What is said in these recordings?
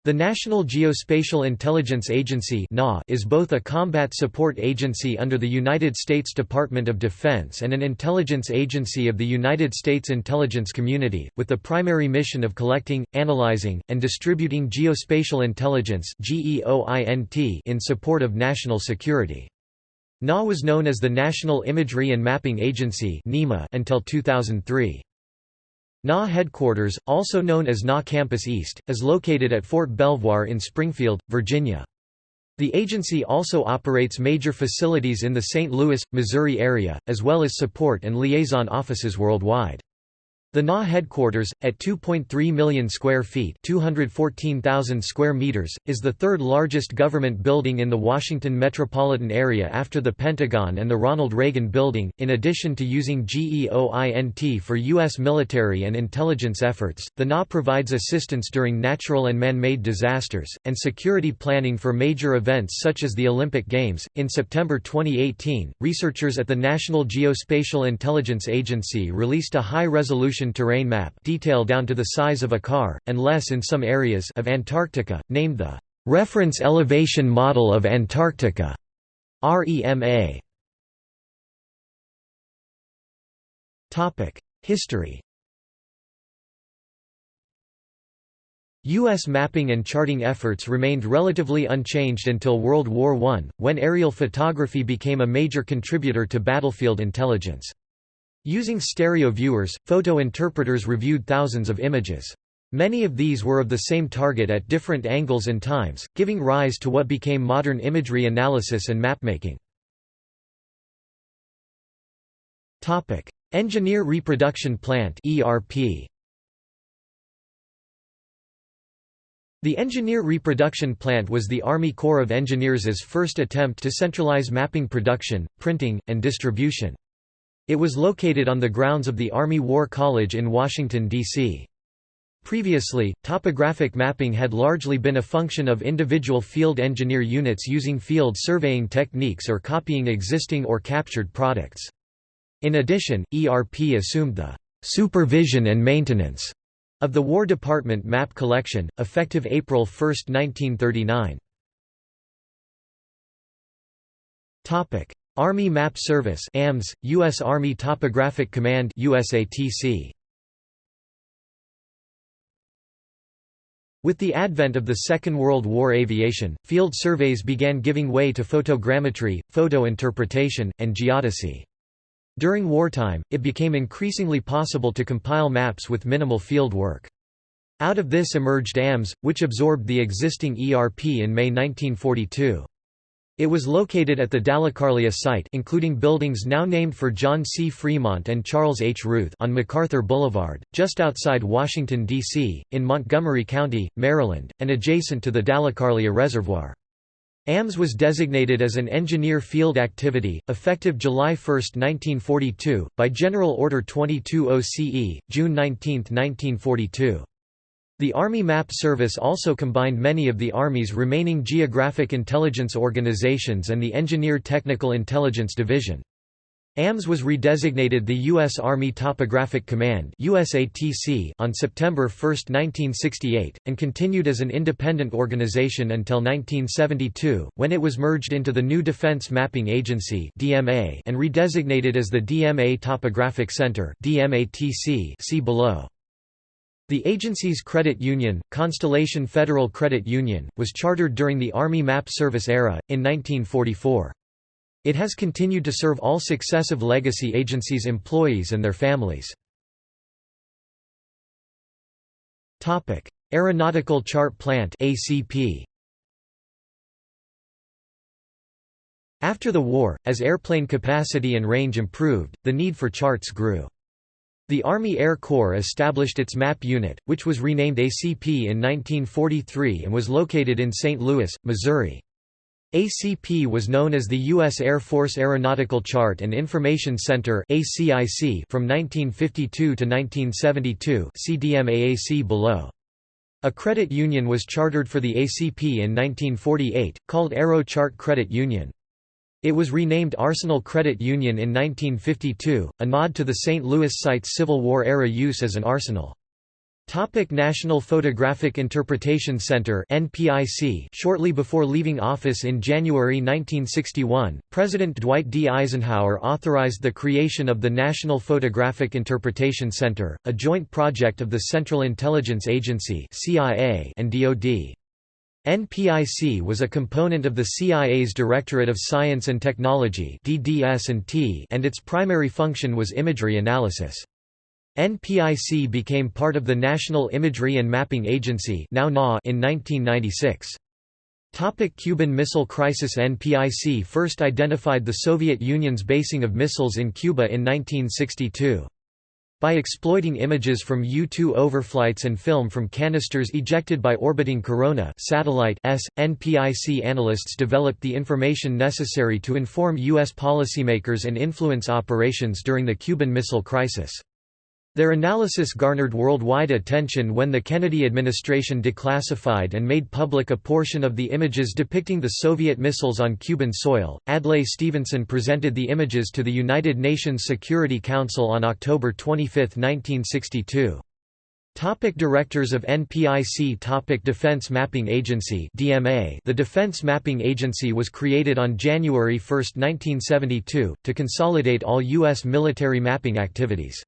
The National Geospatial-Intelligence Agency is both a combat support agency under the United States Department of Defense and an intelligence agency of the United States intelligence community, with the primary mission of collecting, analyzing, and distributing geospatial intelligence in support of national security. NA was known as the National Imagery and Mapping Agency until 2003. NA headquarters, also known as NA Campus East, is located at Fort Belvoir in Springfield, Virginia. The agency also operates major facilities in the St. Louis, Missouri area, as well as support and liaison offices worldwide. The NA headquarters, at 2.3 million square feet (214,000 square meters), is the third largest government building in the Washington metropolitan area after the Pentagon and the Ronald Reagan Building. In addition to using GEOINT for U.S. military and intelligence efforts, the NA provides assistance during natural and man-made disasters, and security planning for major events such as the Olympic Games. In September 2018, researchers at the National Geospatial-Intelligence Agency released a high-resolution terrain map detailed down to the size of a car, and less in some areas, of Antarctica, named the Reference Elevation Model of Antarctica (REMA). History. U.S. mapping and charting efforts remained relatively unchanged until World War I, when aerial photography became a major contributor to battlefield intelligence. Using stereo viewers, photo interpreters reviewed thousands of images. Many of these were of the same target at different angles and times, giving rise to what became modern imagery analysis and mapmaking. Engineer Reproduction Plant (ERP). The Engineer Reproduction Plant was the Army Corps of Engineers' first attempt to centralize mapping production, printing, and distribution. It was located on the grounds of the Army War College in Washington, D.C. Previously, topographic mapping had largely been a function of individual field engineer units using field surveying techniques or copying existing or captured products. In addition, ERP assumed the supervision and maintenance of the War Department map collection, effective April 1, 1939. Army Map Service (AMS), U.S. Army Topographic Command (USATC). With the advent of the Second World War, aviation, field surveys began giving way to photogrammetry, photo interpretation, and geodesy. During wartime, it became increasingly possible to compile maps with minimal field work. Out of this emerged AMS, which absorbed the existing ERP in May 1942. It was located at the Dalecarlia site, including buildings now named for John C. Fremont and Charles H. Ruth, on MacArthur Boulevard, just outside Washington, D.C., in Montgomery County, Maryland, and adjacent to the Dalecarlia Reservoir. AMS was designated as an engineer field activity, effective July 1, 1942, by General Order 22 OCE, June 19, 1942. The Army Map Service also combined many of the Army's remaining geographic intelligence organizations and the Engineer Technical Intelligence Division. AMS was redesignated the U.S. Army Topographic Command (USATC) on September 1, 1968, and continued as an independent organization until 1972, when it was merged into the new Defense Mapping Agency (DMA) and redesignated as the DMA Topographic Center (DMATC). See below. The agency's credit union, Constellation Federal Credit Union, was chartered during the Army Map Service era, in 1944. It has continued to serve all successive legacy agencies' employees and their families. Aeronautical Chart Plant (ACP). After the war, as airplane capacity and range improved, the need for charts grew. The Army Air Corps established its MAP unit, which was renamed ACP in 1943 and was located in St. Louis, Missouri. ACP was known as the U.S. Air Force Aeronautical Chart and Information Center from 1952 to 1972. See DMAAC below. A credit union was chartered for the ACP in 1948, called Aero Chart Credit Union. It was renamed Arsenal Credit Union in 1952, a nod to the St. Louis site's Civil War-era use as an arsenal. National Photographic Interpretation Center (NPIC). Shortly before leaving office in January 1961, President Dwight D. Eisenhower authorized the creation of the National Photographic Interpretation Center, a joint project of the Central Intelligence Agency (CIA) and DoD. NPIC was a component of the CIA's Directorate of Science and Technology (DDS&T), and its primary function was imagery analysis. NPIC became part of the National Imagery and Mapping Agency (NOAA) in 1996. Cuban Missile Crisis. NPIC first identified the Soviet Union's basing of missiles in Cuba in 1962. By exploiting images from U-2 overflights and film from canisters ejected by orbiting Corona satellite S, NPIC analysts developed the information necessary to inform U.S. policymakers and influence operations during the Cuban Missile Crisis. Their analysis garnered worldwide attention when the Kennedy administration declassified and made public a portion of the images depicting the Soviet missiles on Cuban soil. Adlai Stevenson presented the images to the United Nations Security Council on October 25, 1962. Directors of NPIC. Defense Mapping Agency (DMA). The Defense Mapping Agency was created on January 1, 1972, to consolidate all U.S. military mapping activities.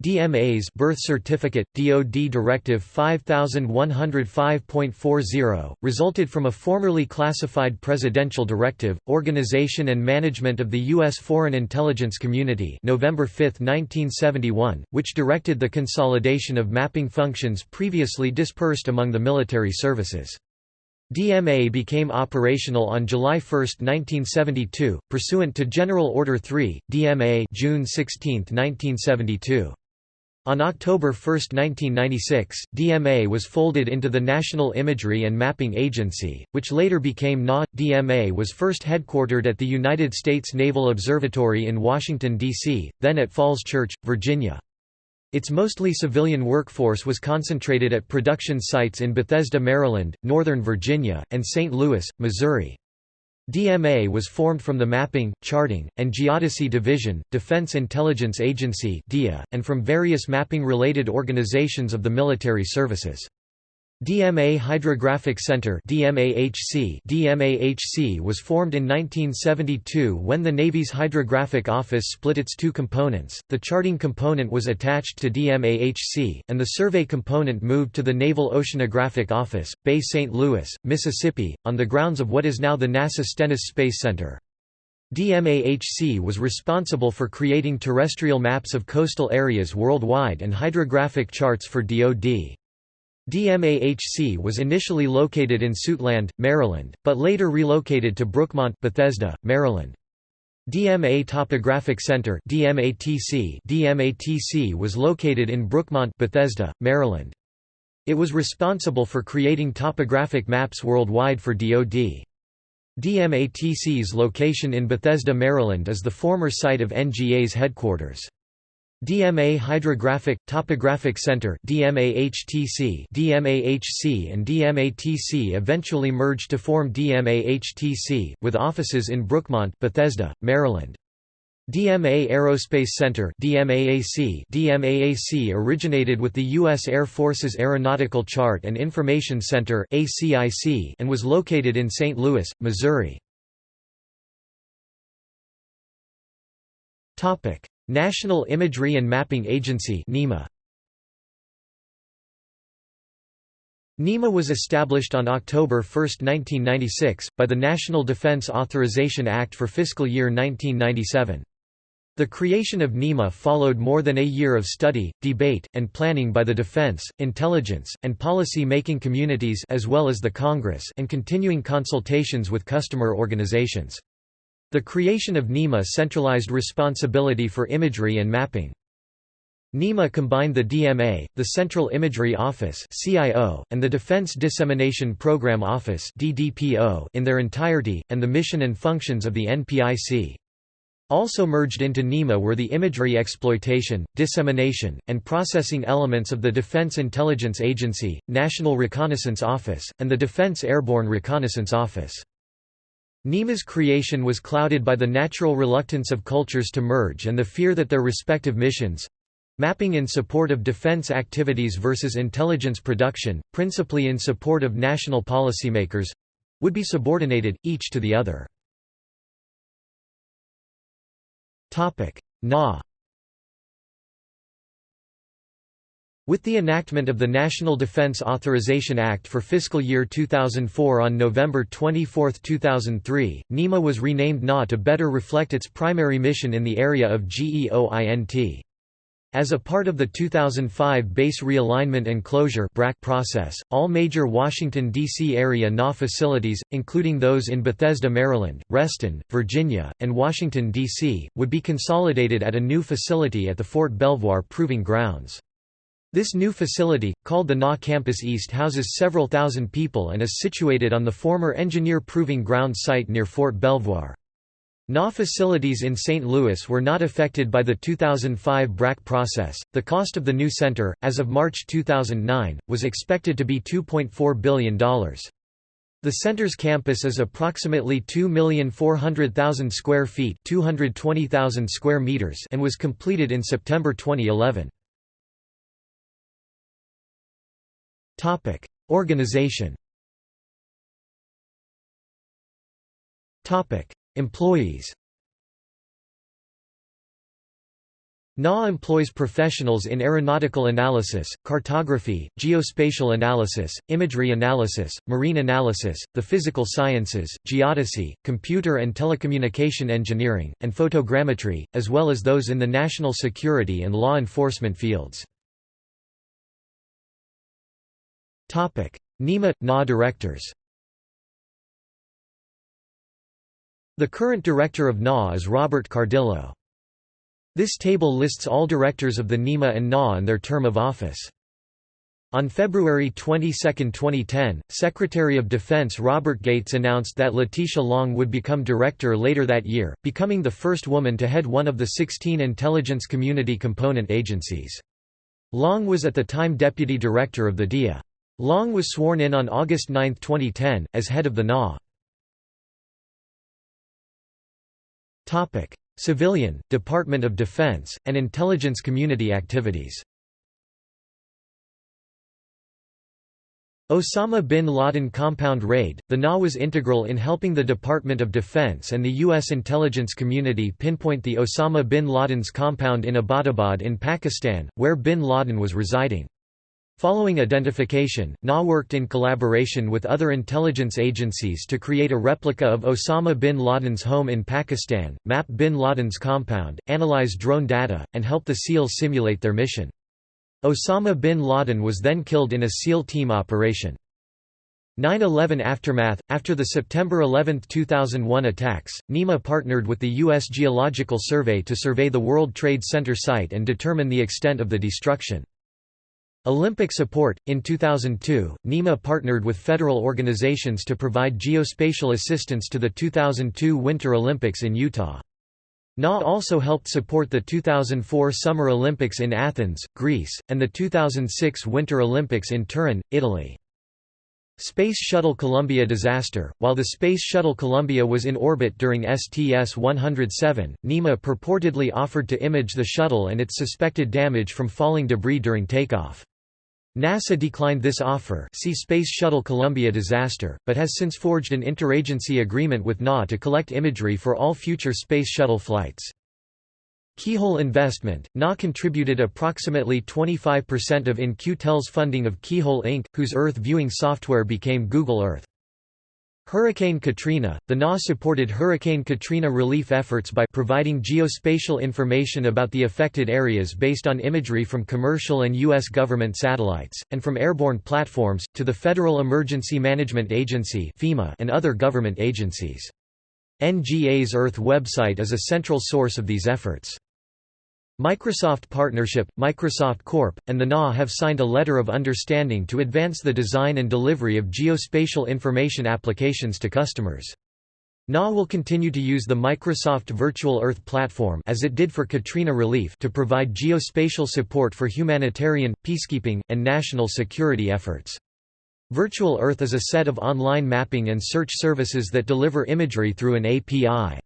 DMA's birth certificate, DoD Directive 5105.40, resulted from a formerly classified presidential directive, Organization and Management of the U.S. Foreign Intelligence Community, November 5, 1971, which directed the consolidation of mapping functions previously dispersed among the military services. DMA became operational on July 1, 1972, pursuant to General Order 3, DMA June 16, 1972. On October 1, 1996, DMA was folded into the National Imagery and Mapping Agency, which later became NA. DMA was first headquartered at the United States Naval Observatory in Washington, D.C., then at Falls Church, Virginia. Its mostly civilian workforce was concentrated at production sites in Bethesda, Maryland, Northern Virginia, and St. Louis, Missouri. DMA was formed from the Mapping, Charting, and Geodesy Division, Defense Intelligence Agency (DIA), and from various mapping-related organizations of the military services. DMA Hydrographic Center (DMAHC) was formed in 1972 when the Navy's Hydrographic Office split its two components. The charting component was attached to DMAHC, and the survey component moved to the Naval Oceanographic Office, Base St. Louis, Mississippi, on the grounds of what is now the NASA Stennis Space Center. DMAHC was responsible for creating terrestrial maps of coastal areas worldwide and hydrographic charts for DoD. DMAHC was initially located in Suitland, Maryland, but later relocated to Brookmont, Bethesda, Maryland. DMA Topographic Center (DMATC) was located in Brookmont, Bethesda, Maryland. It was responsible for creating topographic maps worldwide for DoD. DMATC's location in Bethesda, Maryland is the former site of NGA's headquarters. DMA Hydrographic Topographic Center (DMAHTC), DMAHC and DMATC eventually merged to form DMAHTC, with offices in Brookmont, Bethesda, Maryland. DMA Aerospace Center (DMAAC) originated with the U.S. Air Force's Aeronautical Chart and Information Center (ACIC) and was located in St. Louis, Missouri. National Imagery and Mapping Agency (NIMA). NIMA was established on October 1, 1996, by the National Defense Authorization Act for fiscal year 1997. The creation of NIMA followed more than a year of study, debate, and planning by the defense, intelligence, and policy-making communities as well as the Congress and continuing consultations with customer organizations. The creation of NIMA centralized responsibility for imagery and mapping. NIMA combined the DMA, the Central Imagery Office (CIO), and the Defense Dissemination Program Office (DDPO) in their entirety, and the mission and functions of the NPIC. Also merged into NIMA were the imagery exploitation, dissemination, and processing elements of the Defense Intelligence Agency, National Reconnaissance Office, and the Defense Airborne Reconnaissance Office. NIMA's creation was clouded by the natural reluctance of cultures to merge and the fear that their respective missions, Mapping in support of defense activities versus intelligence production, principally in support of national policymakers—would be subordinated, each to the other. NA. With the enactment of the National Defense Authorization Act for fiscal year 2004 on November 24, 2003, NIMA was renamed NA to better reflect its primary mission in the area of GEOINT. As a part of the 2005 Base Realignment and Closure process, all major Washington, D.C. area NA facilities, including those in Bethesda, Maryland, Reston, Virginia, and Washington, D.C., would be consolidated at a new facility at the Fort Belvoir Proving Grounds. This new facility, called the NA Campus East, houses several thousand people and is situated on the former Engineer Proving Ground site near Fort Belvoir. NA facilities in St. Louis were not affected by the 2005 BRAC process. The cost of the new center, as of March 2009, was expected to be $2.4 billion. The center's campus is approximately 2,400,000 square feet (220,000 square meters) and was completed in September 2011. Topic: Organization. Topic: Employees. NA employs professionals in aeronautical analysis, cartography, geospatial analysis, imagery analysis, marine analysis, the physical sciences, geodesy, computer and telecommunication engineering, and photogrammetry, as well as those in the national security and law enforcement fields. NIMA – NA directors. The current director of NA is Robert Cardillo. This table lists all directors of the NIMA and NA and their term of office. On February 22, 2010, Secretary of Defense Robert Gates announced that Letitia Long would become director later that year, becoming the first woman to head one of the 16 intelligence community component agencies. Long was at the time deputy director of the DIA. Long was sworn in on August 9, 2010, as head of the NA. Civilian, Department of Defense, and intelligence community activities. Osama bin Laden compound raid. The NA was integral in helping the Department of Defense and the U.S. intelligence community pinpoint the Osama bin Laden's compound in Abbottabad in Pakistan, where bin Laden was residing. Following identification, NA worked in collaboration with other intelligence agencies to create a replica of Osama bin Laden's home in Pakistan, map bin Laden's compound, analyze drone data, and help the SEALs simulate their mission. Osama bin Laden was then killed in a SEAL team operation. 9/11 aftermath. After the September 11, 2001 attacks, NIMA partnered with the U.S. Geological Survey to survey the World Trade Center site and determine the extent of the destruction. Olympic support. In 2002, NIMA partnered with federal organizations to provide geospatial assistance to the 2002 Winter Olympics in Utah. NA also helped support the 2004 Summer Olympics in Athens, Greece, and the 2006 Winter Olympics in Turin, Italy. Space Shuttle Columbia disaster. While the Space Shuttle Columbia was in orbit during STS-107, NIMA purportedly offered to image the shuttle and its suspected damage from falling debris during takeoff. NASA declined this offer, see Space Shuttle Columbia disaster, but has since forged an interagency agreement with NA to collect imagery for all future Space Shuttle flights. Keyhole investment. NA contributed approximately 25% of In-Q-Tel's funding of Keyhole Inc., whose Earth viewing software became Google Earth. Hurricane Katrina. The NA supported Hurricane Katrina relief efforts by providing geospatial information about the affected areas based on imagery from commercial and U.S. government satellites, and from airborne platforms, to the Federal Emergency Management Agency (FEMA) and other government agencies. NGA's Earth website is a central source of these efforts. Microsoft Partnership. Microsoft Corp. and the NA have signed a letter of understanding to advance the design and delivery of geospatial information applications to customers. NA will continue to use the Microsoft Virtual Earth platform, as it did for Katrina relief, to provide geospatial support for humanitarian, peacekeeping, and national security efforts. Virtual Earth is a set of online mapping and search services that deliver imagery through an API.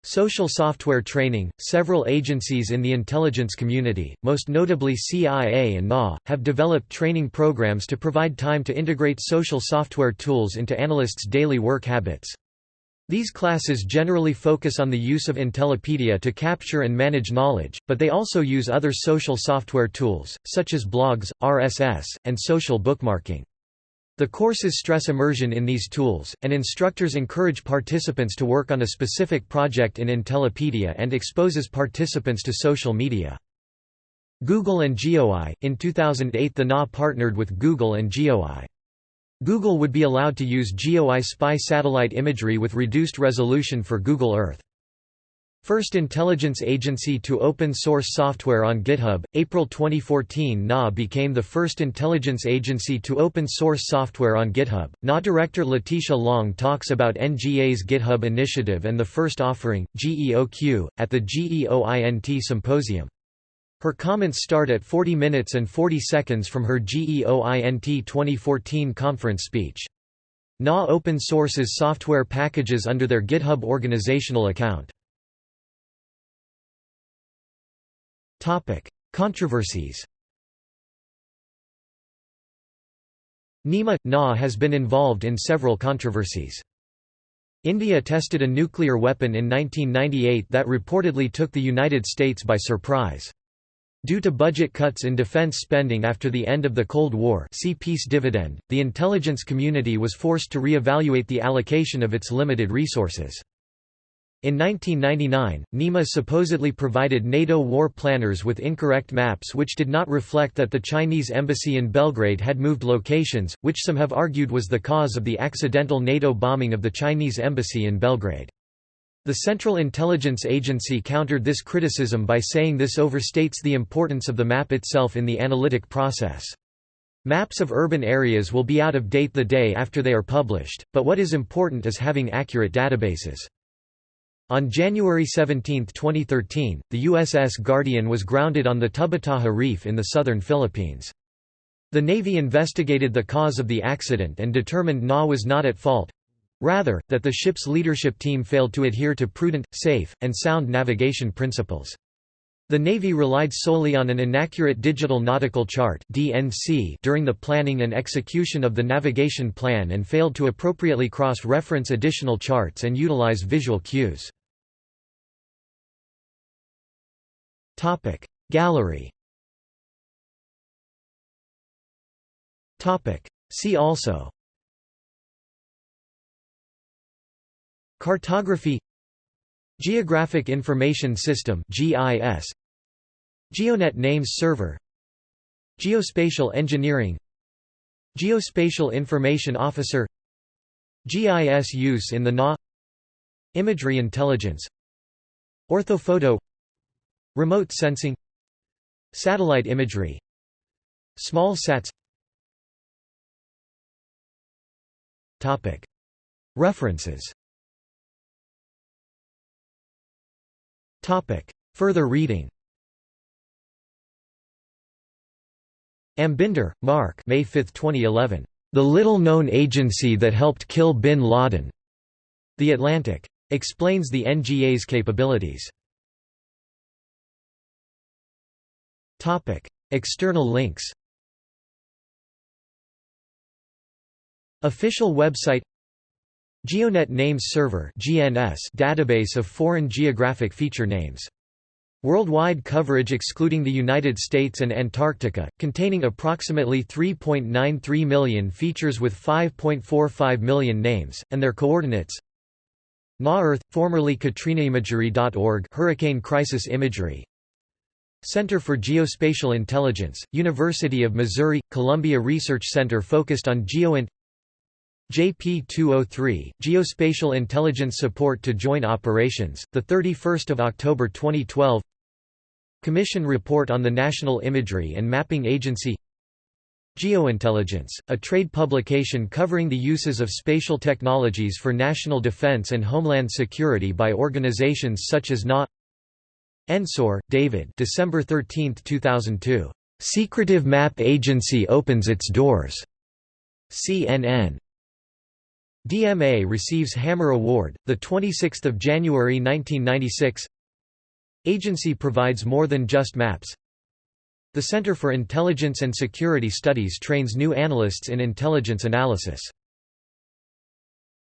Social software training. Several agencies in the intelligence community, most notably CIA and NIMA, have developed training programs to provide time to integrate social software tools into analysts' daily work habits. These classes generally focus on the use of Intellipedia to capture and manage knowledge, but they also use other social software tools, such as blogs, RSS, and social bookmarking. The courses stress immersion in these tools, and instructors encourage participants to work on a specific project in Intellipedia and exposes participants to social media. Google and GEOINT. In 2008 the NA partnered with Google and GEOINT. Google would be allowed to use GEOINT spy satellite imagery with reduced resolution for Google Earth. First intelligence agency to open source software on GitHub. April 2014 NA became the first intelligence agency to open source software on GitHub. NA director Letitia Long talks about NGA's GitHub initiative and the first offering, GEOQ, at the GEOINT symposium. Her comments start at 40 minutes and 40 seconds from her GEOINT 2014 conference speech. NA open sources software packages under their GitHub organizational account. Controversies. NIMA has been involved in several controversies. India tested a nuclear weapon in 1998 that reportedly took the United States by surprise. Due to budget cuts in defense spending after the end of the Cold War, see peace dividend, the intelligence community was forced to re-evaluate the allocation of its limited resources. In 1999, NIMA supposedly provided NATO war planners with incorrect maps which did not reflect that the Chinese embassy in Belgrade had moved locations, which some have argued was the cause of the accidental NATO bombing of the Chinese embassy in Belgrade. The Central Intelligence Agency countered this criticism by saying this overstates the importance of the map itself in the analytic process. Maps of urban areas will be out of date the day after they are published, but what is important is having accurate databases. On January 17, 2013, the USS Guardian was grounded on the Tubataha Reef in the southern Philippines. The Navy investigated the cause of the accident and determined NA was not at fault. Rather, that the ship's leadership team failed to adhere to prudent, safe, and sound navigation principles. The Navy relied solely on an inaccurate digital nautical chart (DNC) during the planning and execution of the navigation plan and failed to appropriately cross-reference additional charts and utilize visual cues. Gallery. See also: Cartography, Geographic Information System (GIS), GeoNet Names Server, Geospatial Engineering, Geospatial Information Officer, GIS use in the NA, Imagery Intelligence, Orthophoto, Remote sensing, Satellite imagery, Small sats. References. Further reading. Ambinder, Mark. May 5, 2011. The Little-Known Agency That Helped Kill Bin Laden. The Atlantic. Explains the NGA's capabilities. External links. Official website. GeoNet Names Server (GNS) database of foreign geographic feature names. Worldwide coverage excluding the United States and Antarctica, containing approximately 3.93 million features with 5.45 million names, and their coordinates. NA Earth, formerly KatrinaImagery.org, Hurricane Crisis Imagery. Center for Geospatial Intelligence, University of Missouri, Columbia Research Center focused on GEOINT. JP203, Geospatial Intelligence Support to Joint Operations, 31 October 2012. Commission Report on the National Imagery and Mapping Agency. Geointelligence, a trade publication covering the uses of spatial technologies for national defense and homeland security by organizations such as NA. Ensor, David. December 13, 2002. Secretive Map Agency Opens Its Doors. CNN. DMA receives Hammer Award, 26 January 1996. Agency provides more than just maps. The Center for Intelligence and Security Studies trains new analysts in intelligence analysis.